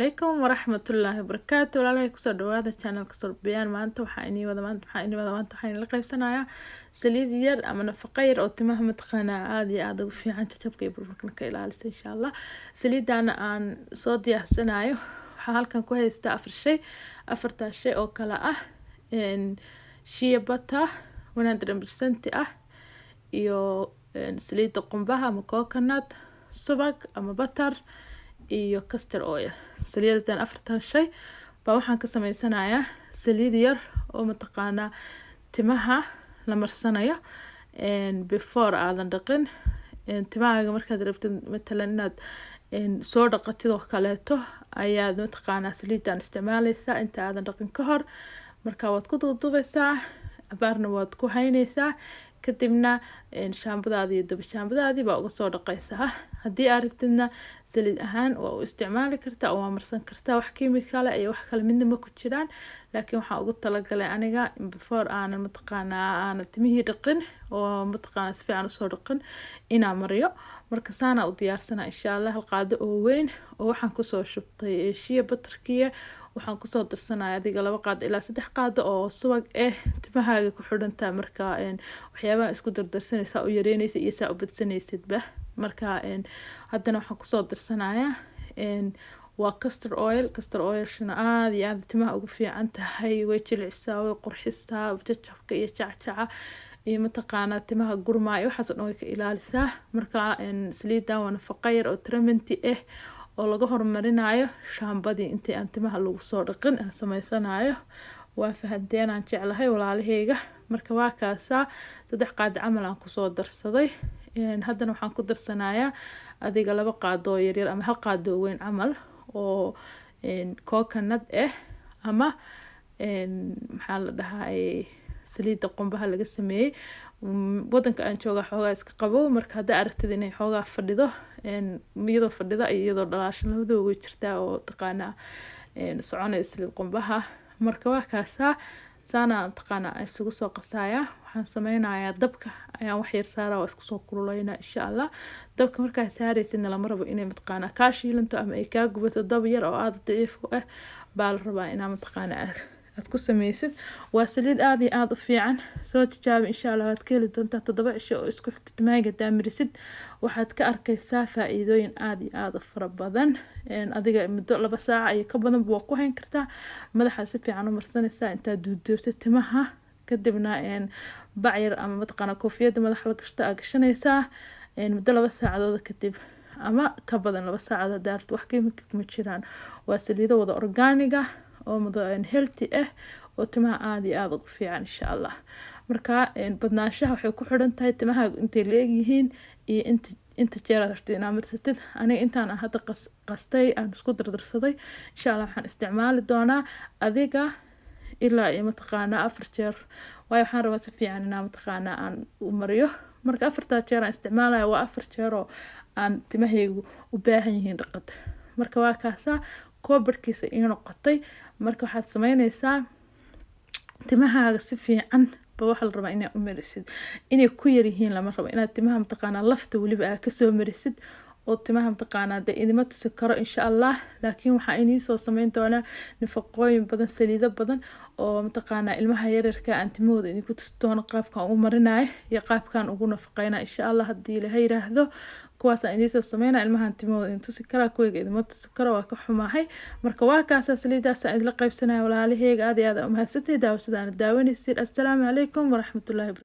عليكم ورحمة الله وبركاته. walaalay kusoo dhawaada channelka Sorbiyaan. maanta waxaan inii wada maanta waxaan la qaybsanayaa saliid yar ama nafaqo yar oo timaha mataqaanaa aad iyo aad ugu fiican jajabka iyo burburkana ka ilaalisa insha Allah. saliidana aan soo diyaarsanayo waxaan halkan ku haystaa afarta shay oo kala ah shea butter 100% ah iyo saliida qumbaha ama coconut, subag ama butter iyo castor oil. saliidadan afartan shay baa waxaan ka sameysanayaa saliid yar oo mataqaanaa timaha la marsanayo before aadan dhaqin timahaaga markaad rabtid matalan inaad soo dhaqatid oo kaleeto ayaad mataqaanaa saliidan isticmaalaysaa inta aadan dhaqin ka hor. marka waad ku duuduubaysaa abaarna waad ku haynaysaa kadibna shaambadaadii iyo shaambadaadii baa uga soo dhaqaysaa. haddii aad rabtidna saliid ahaan waa u isticmaali kartaa oo waa marsan kartaa, wax kiimikaale iyo wax kale midna ma ku jiraan. laakiin waxaan ugu talagalay aniga before aanan mataqaanaa aanan timihii dhaqin oo mataqaanaa si fiican usoo dhaqin inaan mariyo. marka saana u diyaarsanaa insha Allah hal qaado oo weyn oo waxaan kusoo shubtay shea butterkiya. waxaan kusoo darsanayaa adiga 2 qaado ilaa 3 qaado oo subag timahaaga ku xidhantaa. marka waxyaabaha isku dardarsanaysa u yareynaysa iyo saa u badsanaysidba. marka haddana waxaan kusoo darsanayaa waa castor oil shana aad iyo aad timaha ugu fiican tahay, way jilcisaa, way qurxisaa, jajabka iyo jacajaca iyo mataqaanaa timaha gurmaa iyo waxaas oo dhan way ka ilaalisaa. marka saliidan waa nafaqo yar oo treatment oo laga hormarinayo shaambadii intii aan timaha lagu soo dhaqin aan sameysanayo. waa fahanteen aan jeclahay walaalahayga. marka waa kaasa 3 qaado camal aan kusoo darsaday. haddana waxaan ku darsanayaa adiga 2 qaado yar ama 1 qaado weyn camal oo coconut ama maxaa la dhahaa saliida qumbaha laga sameeyay. wadanka aan jooga xoogaa iska qabow, marka hadda aragtid inay xoogaa fadhido iyadoo fadhida iyo iyadoo dhalaashan labadaba way jirtaa oo taqaanaa soconaysa saliid qumbaha. marka waa kaasa saana taqaanaa isugu soo qasaaya. waxaan sameynayaa dabka ayaan wax yar saaraa waa isku soo kululeynaa insha Allah. dabka markaa saaraysidna lama rabo inay mataqaanaa kaa shiilanto ama ay kaa gubato. dab yar oo aad daciif u ah baa la rabaa inaa mataqaanaa aad ku sameysid. waa saliid aad iyo aad u fiican, soo tijaabi insha Allah. waad ka heli doontaa 7 cisho oo isku xigta timahaaga daamirisid waxaad ka arkaysaa faa'iidooyin aad iyo aad u fara badan. adiga muddo 2 saac iyo ka badan waa ku hayn kartaa. madaxa si fiican u marsanaysaa intaad duuduubto timaha kadibna bac yar ama mataqaanaa koofiyada madaxa la gashto aad gashanaysaa muddo 2 saacadood kadib ama ka badan 2 saacadood daarto wax kiimika ma jiraan. waa saliido wada organic oo healthy oo timaha aad iyo aad ugu fiican insha Allah. marka badnaanshaha waxay ku xidhan tahay timaha intay leeyihiin iyo inta jeer aad rabtid inaad marsatid. aniga intaan hadda qastay aan isku dardarsaday insha Allah waxaan isticmaali doonaa adiga ilaa iyo mataqaanaa 4 jeer. waayo waxaan rabaa si fiican inaan mataqaanaa aan u mariyo. marka 4 jeer aan isticmaalayo waa 4 jeer oo aan timahaygu u baahan yihiin dhaqid. marka waa kaasa koobarkiisa ii noqotay. marka waxaad sameynaysaa timahaaga si fiican ba waxa la rabaa inaad u marisid. inay ku yar yihiin lama rabo inaad timaha mataqaanaa lafta waliba aad ka soo marisid oo timaha mataqaanaa idima tusi karo insha Allah. laakiin waxaa inii soo sameyn doonaa nafaqooyin badan, saliido badan oo mataqaanaa ilmaha yaryarka aan timahooda idinku tusi doono qaabkaan u marinayo iyo qaabkaan ugu nafaqeynaa insha Allah haddii Ilaahay yiraahdo. kuwaasaan idin soo sameynaa ilmahan timahooda idin tusi karaa, kuwayga idima tusi karo, waa ka xumahay. marka waa kaasa saliidaasaan idinla qaybsanaya walaalahayga. aad iyo aad u mahadsantahay daawashadaana daawanaysid. assalaamu calaykum waraxmatullaahi